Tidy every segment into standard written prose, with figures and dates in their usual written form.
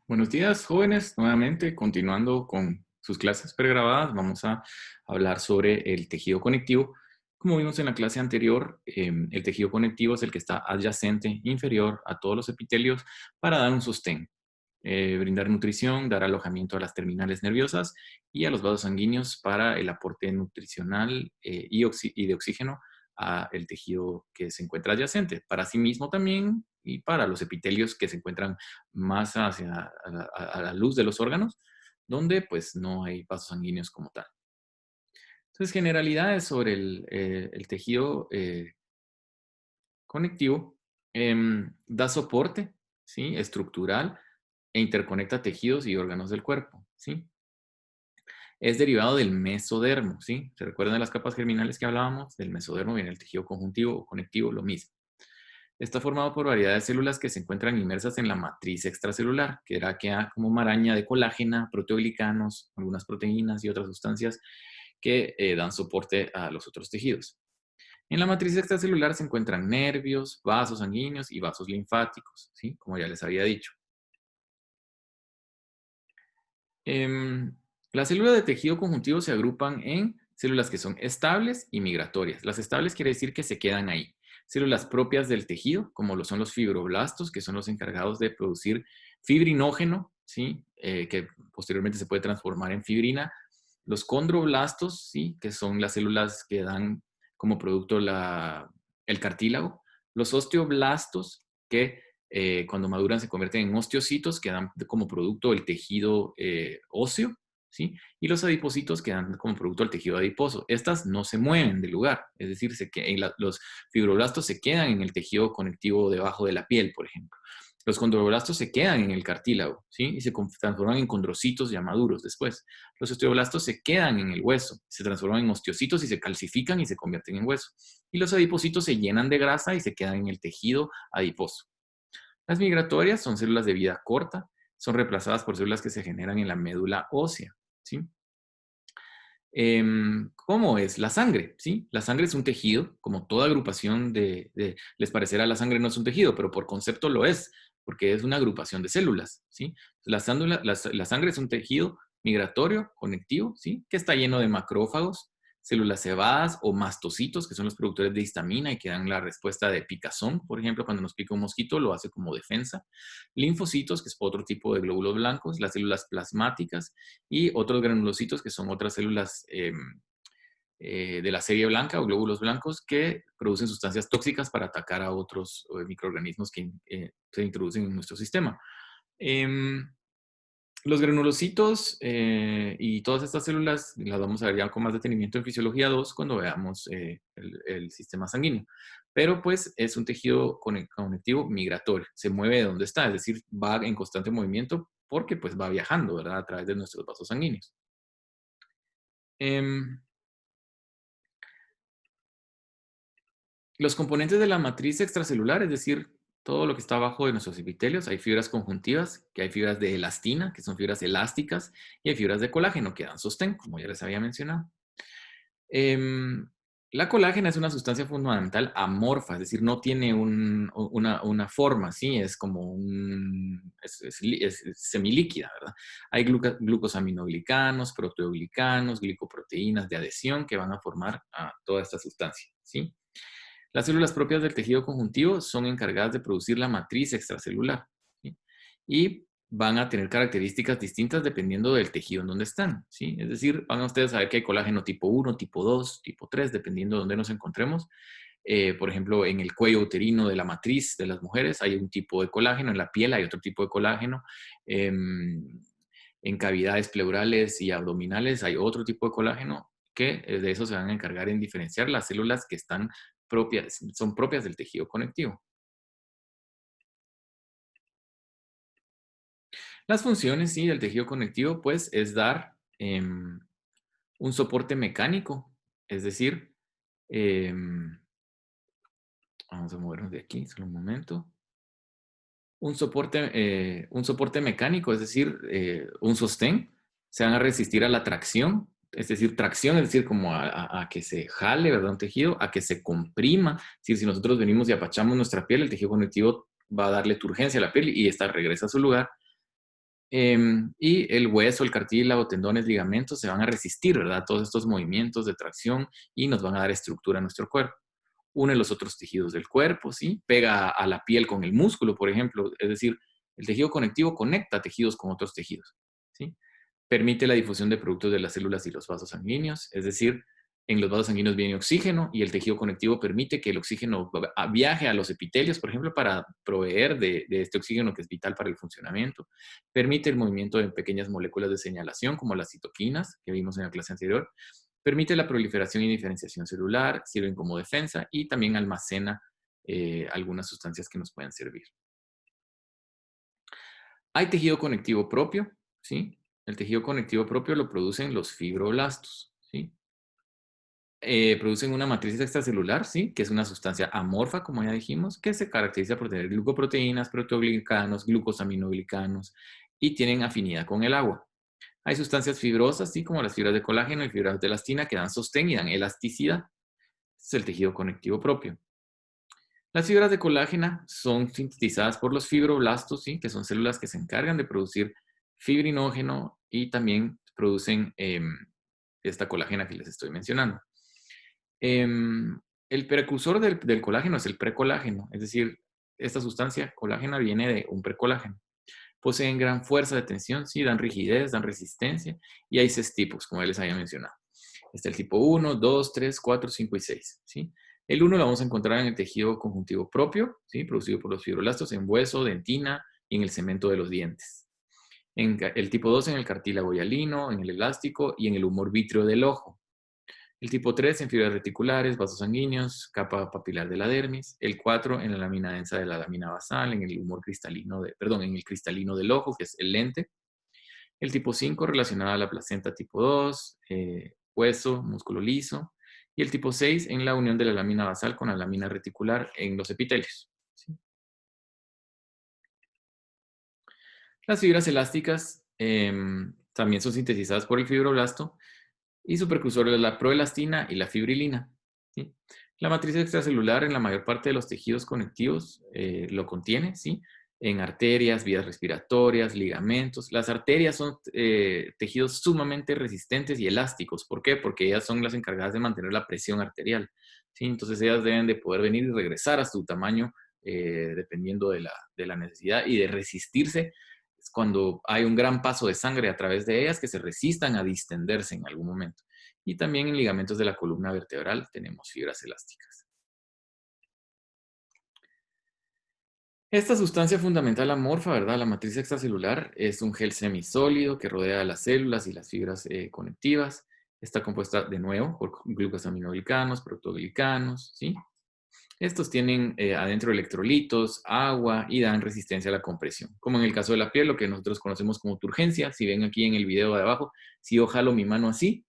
Buenos días, jóvenes. Nuevamente, continuando con sus clases pregrabadas, vamos a hablar sobre el tejido conectivo. Como vimos en la clase anterior, el tejido conectivo es el que está adyacente, inferior a todos los epitelios para dar un sostén, brindar nutrición, dar alojamiento a las terminales nerviosas y a los vasos sanguíneos para el aporte nutricional y de oxígeno al tejido que se encuentra adyacente. Para sí mismo también y para los epitelios que se encuentran más hacia a la luz de los órganos, donde pues no hay vasos sanguíneos como tal. Entonces, generalidades sobre el tejido conectivo. Da soporte, ¿sí? Estructural e interconecta tejidos y órganos del cuerpo, ¿sí? Es derivado del mesodermo, ¿sí? ¿Se recuerdan de las capas germinales que hablábamos? Del mesodermo viene el tejido conjuntivo o conectivo, lo mismo. Está formado por variedad de células que se encuentran inmersas en la matriz extracelular, que era que como maraña de colágena, proteoglicanos, algunas proteínas y otras sustancias que dan soporte a los otros tejidos. En la matriz extracelular se encuentran nervios, vasos sanguíneos y vasos linfáticos, ¿sí? Como ya les había dicho. Em, las células de tejido conjuntivo se agrupan en células que son estables y migratorias. Las estables quiere decir que se quedan ahí. Células propias del tejido, como lo son los fibroblastos, que son los encargados de producir fibrinógeno, ¿sí? Que posteriormente se puede transformar en fibrina. Los condroblastos, ¿sí? Que son las células que dan como producto el cartílago. Los osteoblastos, que cuando maduran se convierten en osteocitos que dan como producto el tejido óseo, ¿sí? Y los adipocitos que dan como producto el tejido adiposo. Estas no se mueven del lugar, es decir, los fibroblastos se quedan en el tejido conectivo debajo de la piel, por ejemplo. Los condroblastos se quedan en el cartílago, ¿sí? Y se transforman en condrocitos ya maduros después. Los osteoblastos se quedan en el hueso, se transforman en osteocitos y se calcifican y se convierten en hueso. Y los adipocitos se llenan de grasa y se quedan en el tejido adiposo. Las migratorias son células de vida corta, son reemplazadas por células que se generan en la médula ósea, ¿sí? ¿Cómo es la sangre? ¿Sí? La sangre es un tejido, como toda agrupación les parecerá la sangre no es un tejido, pero por concepto lo es, porque es una agrupación de células, ¿sí? La sangre es un tejido migratorio, conectivo, ¿sí? Que está lleno de macrófagos, células cebadas o mastocitos, que son los productores de histamina y que dan la respuesta de picazón, por ejemplo, cuando nos pica un mosquito, lo hace como defensa. Linfocitos, que es otro tipo de glóbulos blancos, las células plasmáticas, y otros granulocitos, que son otras células de la serie blanca o glóbulos blancos que producen sustancias tóxicas para atacar a otros microorganismos que se introducen en nuestro sistema. Em, los granulocitos y todas estas células las vamos a ver ya con más detenimiento en Fisiología 2 cuando veamos el sistema sanguíneo. Pero pues es un tejido conectivo migratorio, se mueve de donde está, es decir, va en constante movimiento porque pues va viajando, ¿verdad? A través de nuestros vasos sanguíneos. Em, los componentes de la matriz extracelular, es decir, todo lo que está abajo de nuestros epitelios, hay fibras conjuntivas, que hay fibras de elastina, que son fibras elásticas, y hay fibras de colágeno, que dan sostén, como ya les había mencionado. Em, la colágena es una sustancia fundamental amorfa, es decir, no tiene una forma, ¿sí? Es como es semilíquida, ¿verdad? Hay glucosaminoglicanos, proteoglicanos, glicoproteínas de adhesión que van a formar a toda esta sustancia, ¿sí? Las células propias del tejido conjuntivo son encargadas de producir la matriz extracelular, ¿sí? Y van a tener características distintas dependiendo del tejido en donde están, ¿sí? Es decir, van a ustedes a ver que hay colágeno tipo 1, tipo 2, tipo 3, dependiendo de dónde nos encontremos. Por ejemplo, en el cuello uterino de la matriz de las mujeres hay un tipo de colágeno, en la piel hay otro tipo de colágeno, en cavidades pleurales y abdominales hay otro tipo de colágeno que de eso se van a encargar en diferenciar las células que están son propias del tejido conectivo. Las funciones, sí, del tejido conectivo, pues, es dar un soporte mecánico, es decir, em, vamos a movernos de aquí, solo un momento. Un soporte mecánico, es decir, un sostén, se van a resistir a la tracción, es decir, tracción, es decir, como a que se jale, ¿verdad? Un tejido, a que se comprima. Es decir, si nosotros venimos y apachamos nuestra piel, el tejido conectivo va a darle turgencia a la piel y esta regresa a su lugar. Y el hueso, el cartílago, tendones, ligamentos se van a resistir, ¿verdad? Todos estos movimientos de tracción y nos van a dar estructura a nuestro cuerpo. Une los otros tejidos del cuerpo, ¿sí? Pega a la piel con el músculo, por ejemplo. Es decir, el tejido conectivo conecta tejidos con otros tejidos, ¿sí? Permite la difusión de productos de las células y los vasos sanguíneos, es decir, en los vasos sanguíneos viene oxígeno y el tejido conectivo permite que el oxígeno viaje a los epitelios, por ejemplo, para proveer de este oxígeno que es vital para el funcionamiento. Permite el movimiento de pequeñas moléculas de señalación, como las citoquinas, que vimos en la clase anterior. Permite la proliferación y diferenciación celular, sirven como defensa y también almacena algunas sustancias que nos pueden servir. Hay tejido conectivo propio, ¿sí? El tejido conectivo propio lo producen los fibroblastos, ¿sí? Producen una matriz extracelular, ¿sí? Que es una sustancia amorfa, como ya dijimos, que se caracteriza por tener glucoproteínas, proteoglicanos, glucosaminoglicanos y tienen afinidad con el agua. Hay sustancias fibrosas, ¿sí? Como las fibras de colágeno y fibras de elastina que dan sostén y dan elasticidad. Este es el tejido conectivo propio. Las fibras de colágeno son sintetizadas por los fibroblastos, ¿sí? Que son células que se encargan de producir fibrinógeno y también producen esta colágena que les estoy mencionando. El precursor del colágeno es el precolágeno, es decir, esta sustancia colágena viene de un precolágeno. Poseen gran fuerza de tensión, sí, dan rigidez, dan resistencia y hay 6 tipos, como ya les había mencionado. Está el tipo 1, 2, 3, 4, 5 y 6, ¿sí? El 1 lo vamos a encontrar en el tejido conjuntivo propio, ¿sí? Producido por los fibroblastos en hueso, dentina y en el cemento de los dientes. El tipo 2 en el cartílago hialino, en el elástico y en el humor vítreo del ojo. El tipo 3 en fibras reticulares, vasos sanguíneos, capa papilar de la dermis. El 4 en la lámina densa de la lámina basal, en el humor cristalino en el cristalino del ojo, que es el lente. El tipo 5 relacionado a la placenta tipo 2, hueso, músculo liso. Y el tipo 6 en la unión de la lámina basal con la lámina reticular en los epitelios, ¿sí? Las fibras elásticas también son sintetizadas por el fibroblasto y su precursor es la proelastina y la fibrilina, ¿sí? La matriz extracelular en la mayor parte de los tejidos conectivos lo contiene, ¿sí? En arterias, vías respiratorias, ligamentos. Las arterias son tejidos sumamente resistentes y elásticos. ¿Por qué? Porque ellas son las encargadas de mantener la presión arterial, ¿sí? Entonces ellas deben de poder venir y regresar a su tamaño dependiendo de la necesidad y de resistirse cuando hay un gran paso de sangre a través de ellas que se resistan a distenderse en algún momento. Y también en ligamentos de la columna vertebral tenemos fibras elásticas. Esta sustancia fundamental amorfa, ¿verdad? La matriz extracelular es un gel semisólido que rodea las células y las fibras conectivas. Está compuesta de nuevo por glucosaminoglicanos, protoglicanos, ¿sí? Estos tienen adentro electrolitos, agua y dan resistencia a la compresión. Como en el caso de la piel, lo que nosotros conocemos como turgencia. Si ven aquí en el video de abajo, si yo jalo mi mano así,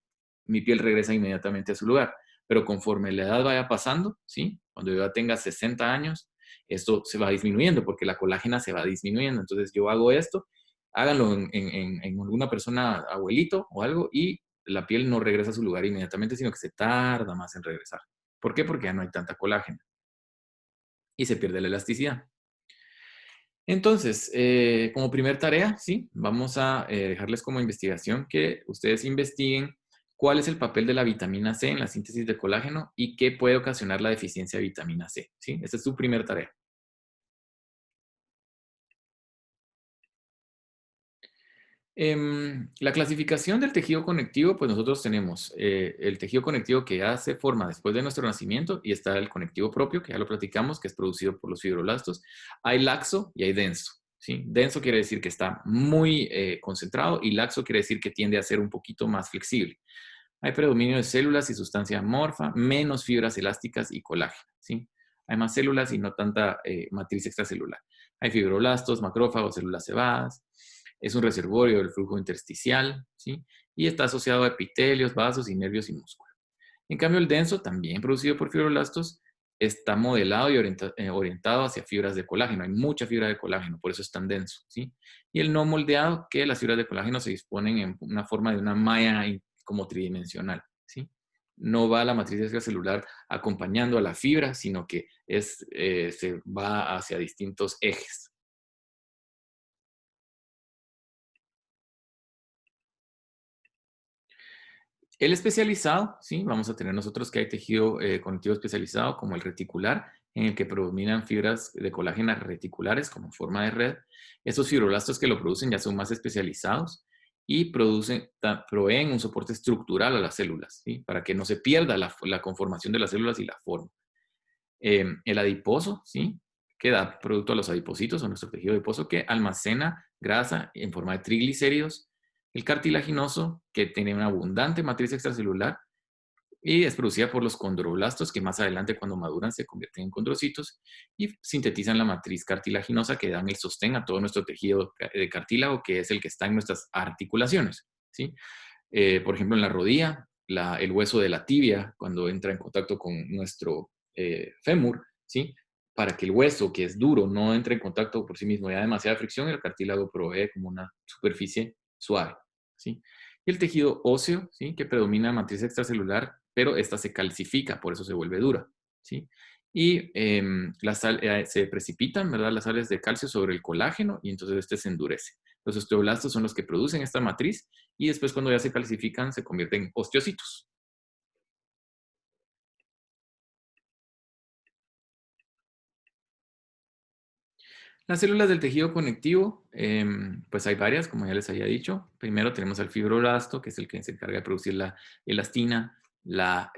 mi piel regresa inmediatamente a su lugar. Pero conforme la edad vaya pasando, ¿sí? Cuando yo ya tenga 60 años, esto se va disminuyendo porque la colágena se va disminuyendo. Entonces yo hago esto, háganlo en alguna persona, abuelito o algo, y la piel no regresa a su lugar inmediatamente, sino que se tarda más en regresar. ¿Por qué? Porque ya no hay tanta colágena y se pierde la elasticidad. Entonces, como primer tarea, sí, vamos a dejarles como investigación que ustedes investiguen cuál es el papel de la vitamina C en la síntesis de colágeno y qué puede ocasionar la deficiencia de vitamina C, ¿sí? Esta es su primer tarea. La clasificación del tejido conectivo, pues nosotros tenemos el tejido conectivo que ya se forma después de nuestro nacimiento y está el conectivo propio, que ya lo platicamos, que es producido por los fibroblastos. Hay laxo y hay denso, ¿sí? Denso quiere decir que está muy concentrado y laxo quiere decir que tiende a ser un poquito más flexible. Hay predominio de células y sustancia amorfa, menos fibras elásticas y colágeno, ¿sí? Hay más células y no tanta matriz extracelular. Hay fibroblastos, macrófagos, células cebadas. Es un reservorio del flujo intersticial, ¿sí? Y está asociado a epitelios, vasos y nervios y músculos. En cambio, el denso, también producido por fibroblastos, está modelado y orientado hacia fibras de colágeno. Hay mucha fibra de colágeno, por eso es tan denso, ¿sí? Y el no moldeado, que las fibras de colágeno se disponen en una forma de una malla como tridimensional, ¿sí? No va la matriz extracelular acompañando a la fibra, sino que se va hacia distintos ejes. El especializado, ¿sí? Vamos a tener nosotros que hay tejido conectivo especializado como el reticular, en el que predominan fibras de colágeno reticulares como forma de red. Esos fibroblastos que lo producen ya son más especializados y proveen un soporte estructural a las células, ¿sí? Para que no se pierda la conformación de las células y la forma. El adiposo, ¿sí? Que da producto a los adipocitos o nuestro tejido adiposo que almacena grasa en forma de triglicéridos. El cartilaginoso, que tiene una abundante matriz extracelular y es producida por los condroblastos, que más adelante cuando maduran se convierten en condrocitos y sintetizan la matriz cartilaginosa que dan el sostén a todo nuestro tejido de cartílago, que es el que está en nuestras articulaciones, ¿sí? Por ejemplo, en la rodilla, el hueso de la tibia, cuando entra en contacto con nuestro fémur, ¿sí? Para que el hueso, que es duro, no entre en contacto por sí mismo y haya demasiada fricción, el cartílago provee como una superficie suave, ¿sí? Y el tejido óseo, ¿sí? Que predomina matriz extracelular, pero esta se calcifica, por eso se vuelve dura, ¿sí? Y se precipitan, ¿verdad? Las sales de calcio sobre el colágeno y entonces este se endurece. Los osteoblastos son los que producen esta matriz y después cuando ya se calcifican se convierten en osteocitos. Las células del tejido conectivo, pues hay varias, como ya les había dicho. Primero tenemos al fibroblasto, que es el que se encarga de producir la elastina, la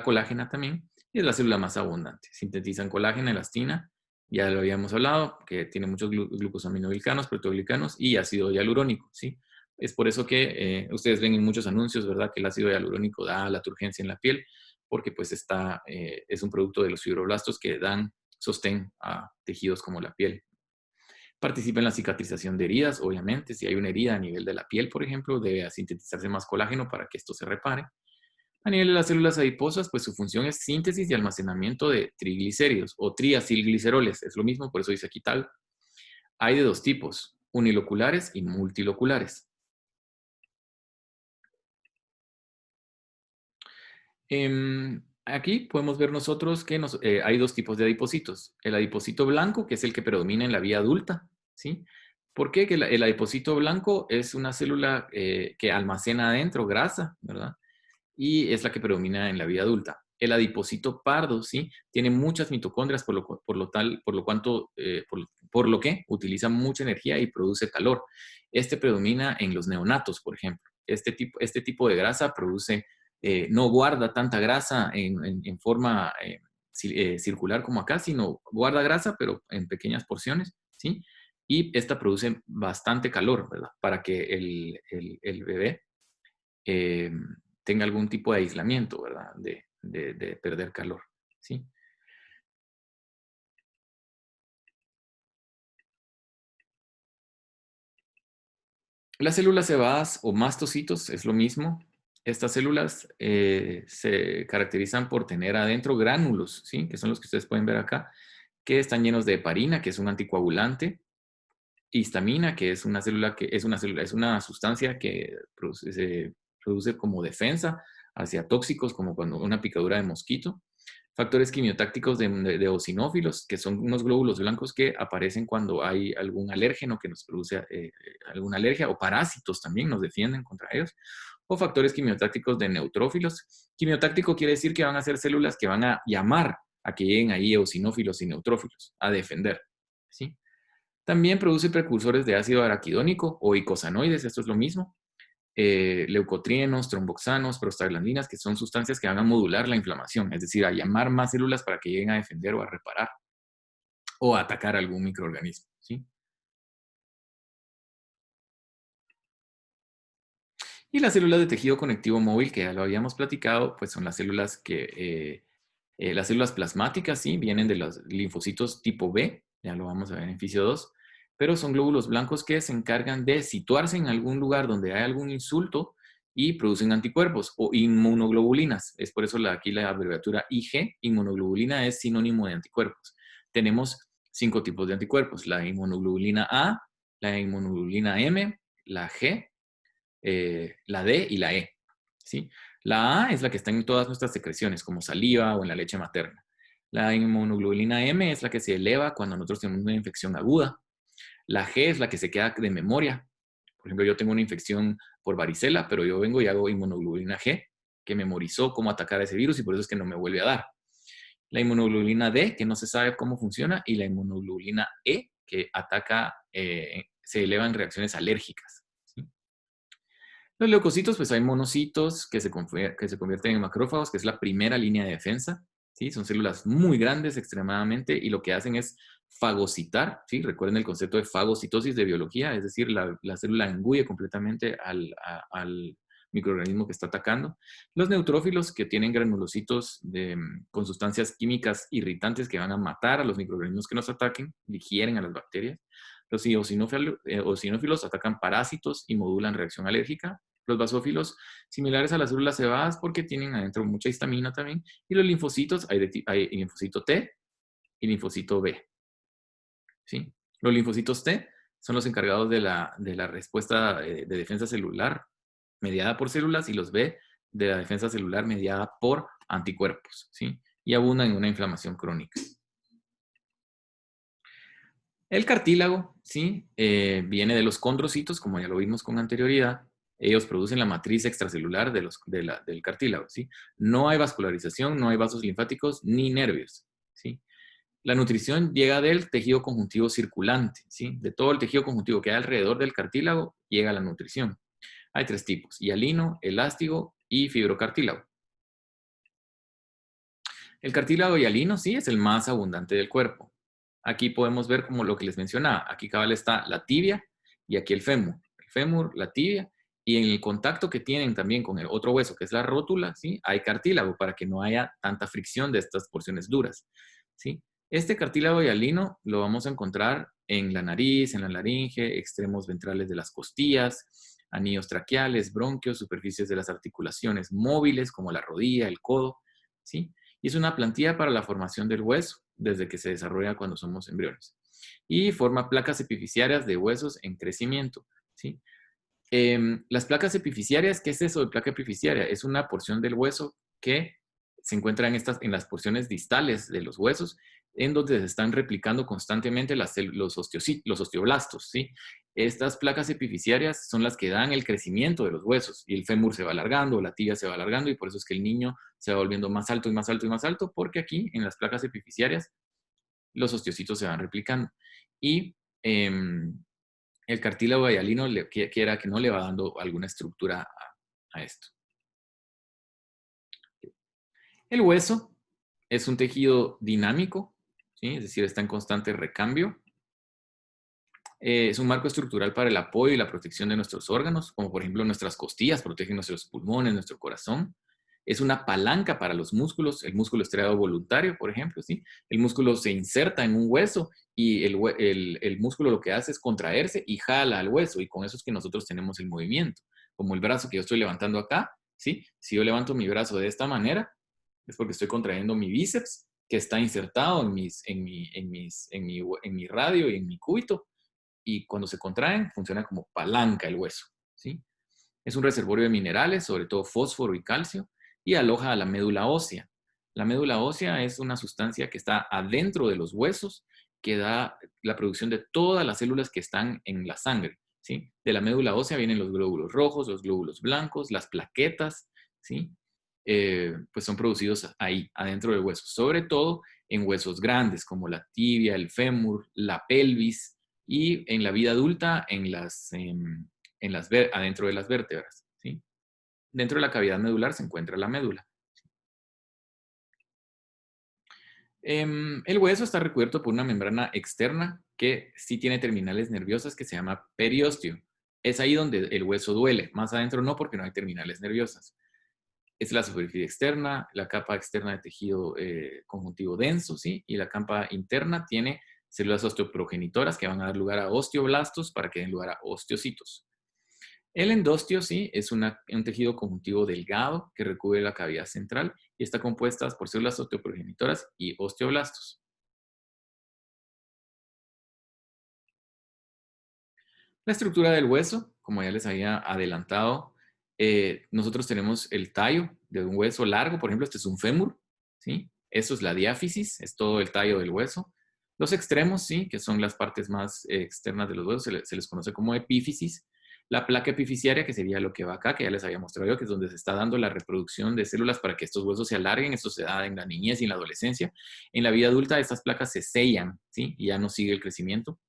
colágena también, y es la célula más abundante. Sintetizan colágena, elastina, ya lo habíamos hablado, que tiene muchos glucosaminoglicanos, proteoglicanos y ácido hialurónico, ¿sí? Es por eso que ustedes ven en muchos anuncios, ¿verdad?, que el ácido hialurónico da la turgencia en la piel, porque pues es un producto de los fibroblastos que dan sostén a tejidos como la piel. Participa en la cicatrización de heridas, obviamente. Si hay una herida a nivel de la piel, por ejemplo, debe sintetizarse más colágeno para que esto se repare. A nivel de las células adiposas, pues su función es síntesis y almacenamiento de triglicéridos o triacilgliceroles. Es lo mismo, por eso dice aquí tal. Hay de dos tipos, uniloculares y multiloculares. Aquí podemos ver nosotros que hay dos tipos de adipocitos. El adipocito blanco, que es el que predomina en la vida adulta, ¿sí? ¿Por qué? Que el adipocito blanco es una célula que almacena adentro grasa, ¿verdad? Y es la que predomina en la vida adulta. El adipocito pardo, ¿sí? Tiene muchas mitocondrias, por lo que utiliza mucha energía y produce calor. Este predomina en los neonatos, por ejemplo. Este tipo de grasa no guarda tanta grasa en forma circular como acá, sino guarda grasa, pero en pequeñas porciones, ¿sí? Y esta produce bastante calor, ¿verdad? Para que el bebé eh, tenga algún tipo de aislamiento, ¿verdad? De perder calor, ¿sí? Las células cebadas o mastocitos es lo mismo. Estas células se caracterizan por tener adentro gránulos, ¿sí? Que son los que ustedes pueden ver acá, que están llenos de heparina, que es un anticoagulante, histamina, que es es una sustancia que se produce como defensa hacia tóxicos, como cuando una picadura de mosquito. Factores quimiotácticos de eosinófilos, que son unos glóbulos blancos que aparecen cuando hay algún alérgeno que nos produce alguna alergia, o parásitos también nos defienden contra ellos. O factores quimiotácticos de neutrófilos. Quimiotáctico quiere decir que van a ser células que van a llamar a que lleguen ahí eosinófilos y neutrófilos a defender, ¿sí? También produce precursores de ácido araquidónico o icosanoides, esto es lo mismo. Leucotrienos, tromboxanos, prostaglandinas, que son sustancias que van a modular la inflamación, es decir, a llamar más células para que lleguen a defender o a reparar o a atacar algún microorganismo, ¿sí? Y las células de tejido conectivo móvil, que ya lo habíamos platicado, pues son las células las células plasmáticas, ¿sí? Vienen de los linfocitos tipo B, ya lo vamos a ver en Fisio 2, pero son glóbulos blancos que se encargan de situarse en algún lugar donde hay algún insulto y producen anticuerpos o inmunoglobulinas. Es por eso aquí la abreviatura IG, inmunoglobulina, es sinónimo de anticuerpos. Tenemos 5 tipos de anticuerpos: la inmunoglobulina A, la inmunoglobulina M, la G, la D y la E, ¿sí? La A es la que está en todas nuestras secreciones, como saliva o en la leche materna. La inmunoglobulina M es la que se eleva cuando nosotros tenemos una infección aguda. La G es la que se queda de memoria Por ejemplo, yo tengo una infección por varicela, pero yo vengo y hago inmunoglobulina G, que memorizó cómo atacar a ese virus y por eso es que no me vuelve a dar. La inmunoglobulina D, que no se sabe cómo funciona, y la inmunoglobulina E, que ataca, se elevan reacciones alérgicas. ¿Sí? Los leucocitos, pues hay monocitos que se convierten en macrófagos, que es la primera línea de defensa. ¿Sí? Son células muy grandes extremadamente y lo que hacen es fagocitar. ¿Sí? Recuerden el concepto de fagocitosis de biología, es decir, la célula engulle completamente al microorganismo que está atacando. Los neutrófilos, que tienen granulocitos con sustancias químicas irritantes que van a matar a los microorganismos que nos ataquen, digieren a las bacterias. Los eosinófilos atacan parásitos y modulan reacción alérgica. Los basófilos, similares a las células cebadas porque tienen adentro mucha histamina también. Y los linfocitos, hay linfocito T y linfocito B. ¿Sí? Los linfocitos T son los encargados de la respuesta de defensa celular mediada por células y los B de la defensa celular mediada por anticuerpos. ¿Sí? Y abundan en una inflamación crónica. El cartílago, ¿sí? Viene de los condrocitos, como ya lo vimos con anterioridad. Ellos producen la matriz extracelular del cartílago, ¿sí? No hay vascularización, no hay vasos linfáticos ni nervios, ¿sí? La nutrición llega del tejido conjuntivo circulante, ¿sí? De todo el tejido conjuntivo que hay alrededor del cartílago llega la nutrición. Hay 3 tipos: hialino, elástico y fibrocartílago. El cartílago hialino, sí, es el más abundante del cuerpo. Aquí podemos ver como lo que les mencionaba. Aquí cabal está la tibia y aquí el fémur. El fémur, la tibia, y en el contacto que tienen también con el otro hueso, que es la rótula, ¿sí? Hay cartílago para que no haya tanta fricción de estas porciones duras, ¿sí? Este cartílago hialino lo vamos a encontrar en la nariz, en la laringe, extremos ventrales de las costillas, anillos traqueales, bronquios, superficies de las articulaciones móviles como la rodilla, el codo, ¿sí? Y es una plantilla para la formación del hueso, desde que se desarrolla cuando somos embriones. Y forma placas epifisiarias de huesos en crecimiento, ¿sí? Las placas epifisiarias, ¿qué es eso de placa epifisiaria? Es una porción del hueso que se encuentra en las porciones distales de los huesos, en donde se están replicando constantemente los osteoblastos, ¿sí? Estas placas epifisiarias son las que dan el crecimiento de los huesos, y el fémur se va alargando, la tibia se va alargando, y por eso es que el niño se va volviendo más alto y más alto y más alto, porque aquí, en las placas epifisiarias, los osteocitos se van replicando. Y el cartílago hialino quiera que no le va dando alguna estructura a esto. El hueso es un tejido dinámico, ¿sí? Es decir, está en constante recambio. Es un marco estructural para el apoyo y la protección de nuestros órganos, como por ejemplo nuestras costillas protegen nuestros pulmones, nuestro corazón. Es una palanca para los músculos, el músculo estriado voluntario, por ejemplo, ¿sí? El músculo se inserta en un hueso y el músculo lo que hace es contraerse y jala al hueso, y con eso es que nosotros tenemos el movimiento. Como el brazo que yo estoy levantando acá, ¿sí? Si yo levanto mi brazo de esta manera, es porque estoy contrayendo mi bíceps, que está insertado en mi radio y en mi cúbito, y cuando se contraen funciona como palanca el hueso, ¿sí? Es un reservorio de minerales, sobre todo fósforo y calcio, y aloja a la médula ósea. La médula ósea es una sustancia que está adentro de los huesos que da la producción de todas las células que están en la sangre, ¿sí? De la médula ósea vienen los glóbulos rojos, los glóbulos blancos, las plaquetas, ¿sí? Pues son producidos ahí, adentro del hueso, sobre todo en huesos grandes como la tibia, el fémur, la pelvis, y en la vida adulta adentro de las vértebras, ¿sí? Dentro de la cavidad medular se encuentra la médula. El hueso está recubierto por una membrana externa que sí tiene terminales nerviosas, que se llama periósteo. Es ahí donde el hueso duele. Más adentro no, porque no hay terminales nerviosas. Es la superficie externa, la capa externa de tejido conjuntivo denso, ¿sí? Y la capa interna tiene células osteoprogenitoras que van a dar lugar a osteoblastos para que den lugar a osteocitos. El endostio, sí, es un tejido conjuntivo delgado que recubre la cavidad central y está compuesta por células osteoprogenitoras y osteoblastos. La estructura del hueso, como ya les había adelantado, nosotros tenemos el tallo de un hueso largo, por ejemplo, este es un fémur, ¿sí? Eso es la diáfisis, es todo el tallo del hueso. Los extremos, sí, que son las partes más externas de los huesos, se les conoce como epífisis. La placa epifisiaria, que sería lo que va acá, que ya les había mostrado yo, que es donde se está dando la reproducción de células para que estos huesos se alarguen. Esto se da en la niñez y en la adolescencia. En la vida adulta, estas placas se sellan, ¿sí? Y ya no sigue el crecimiento.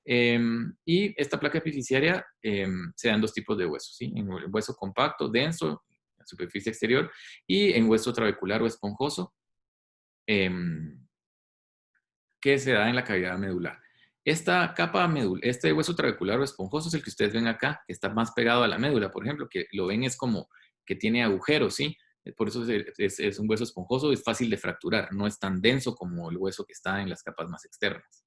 Y esta placa epifisiaria se dan dos tipos de huesos, ¿sí? En el hueso compacto, denso, la superficie exterior, y en hueso trabecular o esponjoso, em, que se da en la cavidad medular. Esta capa medular, este hueso trabecular o esponjoso es el que ustedes ven acá, que está más pegado a la médula, por ejemplo, que lo ven es como que tiene agujeros, ¿sí? Por eso es un hueso esponjoso, es fácil de fracturar, no es tan denso como el hueso que está en las capas más externas.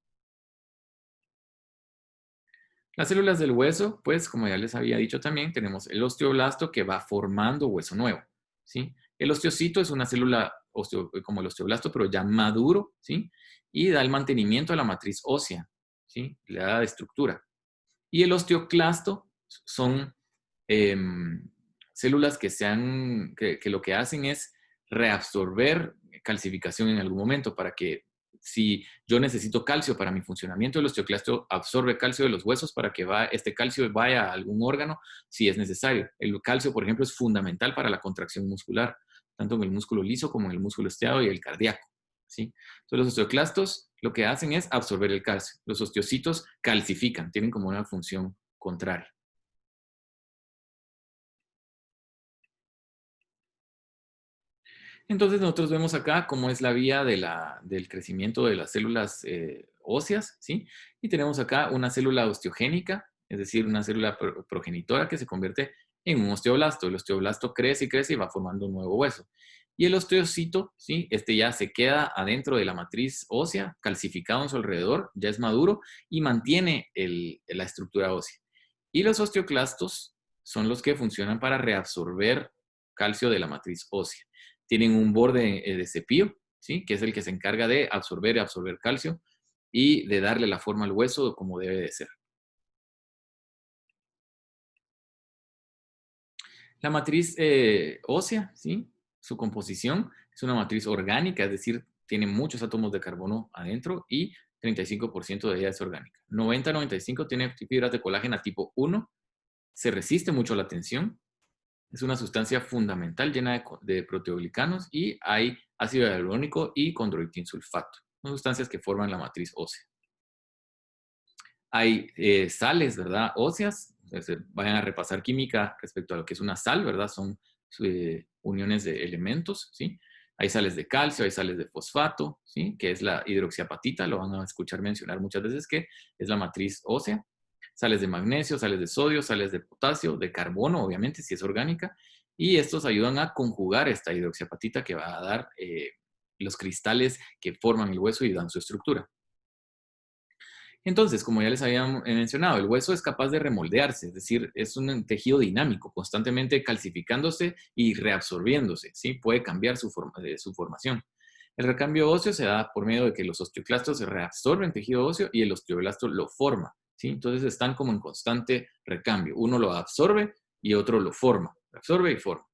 Las células del hueso, pues como ya les había dicho también, tenemos el osteoblasto que va formando hueso nuevo, ¿sí? El osteocito es una célula como el osteoblasto, pero ya maduro, ¿sí? Y da el mantenimiento a la matriz ósea, ¿sí? Le da estructura. Y el osteoclasto son células que lo que hacen es reabsorber calcificación en algún momento para que si yo necesito calcio para mi funcionamiento, el osteoclasto absorbe calcio de los huesos para que este calcio vaya a algún órgano si es necesario. El calcio, por ejemplo, es fundamental para la contracción muscular, tanto en el músculo liso como en el músculo estriado y el cardíaco, ¿sí? Entonces, los osteoclastos lo que hacen es absorber el calcio. Los osteocitos calcifican, tienen como una función contraria. Entonces nosotros vemos acá cómo es la vía del crecimiento de las células óseas, ¿sí? Y tenemos acá una célula osteogénica, es decir, una célula progenitora que se convierte en un osteoblasto. El osteoblasto crece y crece y va formando un nuevo hueso. Y el osteocito, ¿sí? Este ya se queda adentro de la matriz ósea, calcificado en su alrededor, ya es maduro y mantiene la estructura ósea. Y los osteoclastos son los que funcionan para reabsorber calcio de la matriz ósea. Tienen un borde de cepillo, ¿sí? Que es el que se encarga de absorber y absorber calcio y de darle la forma al hueso como debe de ser. La matriz ósea, ¿sí? Su composición es una matriz orgánica, es decir, tiene muchos átomos de carbono adentro y 35% de ella es orgánica. 90-95 tiene fibras de colágeno tipo 1, se resiste mucho a la tensión, es una sustancia fundamental llena de proteoglicanos y hay ácido hialurónico y condroitinsulfato. Son sustancias que forman la matriz ósea. Hay sales, ¿verdad? Óseas. Vayan a repasar química respecto a lo que es una sal, ¿verdad? Son uniones de elementos, ¿sí? Hay sales de calcio, hay sales de fosfato, ¿sí? Que es la hidroxiapatita, lo van a escuchar mencionar muchas veces, que es la matriz ósea. Sales de magnesio, sales de sodio, sales de potasio, de carbono, obviamente, si es orgánica. Y estos ayudan a conjugar esta hidroxiapatita que va a dar los cristales que forman el hueso y dan su estructura. Entonces, como ya les había mencionado, el hueso es capaz de remoldearse, es decir, es un tejido dinámico, constantemente calcificándose y reabsorbiéndose, ¿sí? Puede cambiar su formación. El recambio óseo se da por medio de que los osteoclastos reabsorben tejido óseo y el osteoblasto lo forma, ¿sí? Entonces están como en constante recambio. Uno lo absorbe y otro lo forma, absorbe y forma.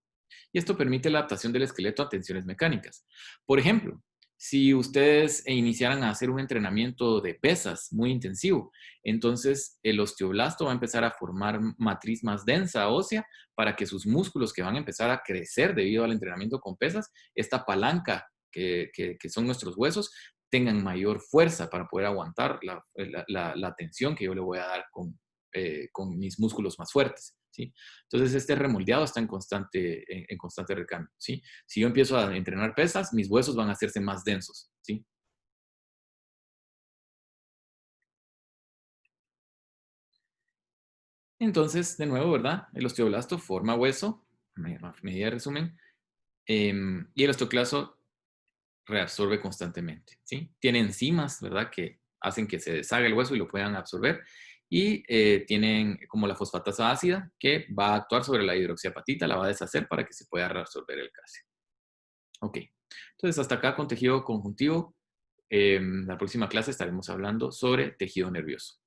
Y esto permite la adaptación del esqueleto a tensiones mecánicas. Por ejemplo, si ustedes iniciaran a hacer un entrenamiento de pesas muy intensivo, entonces el osteoblasto va a empezar a formar matriz más densa ósea para que sus músculos que van a empezar a crecer debido al entrenamiento con pesas, esta palanca que son nuestros huesos, tengan mayor fuerza para poder aguantar la tensión que yo le voy a dar con mis músculos más fuertes, ¿sí? Entonces, este remoldeado está en constante recambio, ¿sí? Si yo empiezo a entrenar pesas, mis huesos van a hacerse más densos, ¿sí? Entonces, de nuevo, ¿verdad? El osteoblasto forma hueso, a medida de resumen, y el osteoclasto reabsorbe constantemente, ¿sí? Tiene enzimas, ¿verdad? Que hacen que se deshaga el hueso y lo puedan absorber. Y tienen como la fosfatasa ácida que va a actuar sobre la hidroxiapatita, la va a deshacer para que se pueda reabsorber el calcio. Ok, entonces hasta acá con tejido conjuntivo. La próxima clase estaremos hablando sobre tejido nervioso.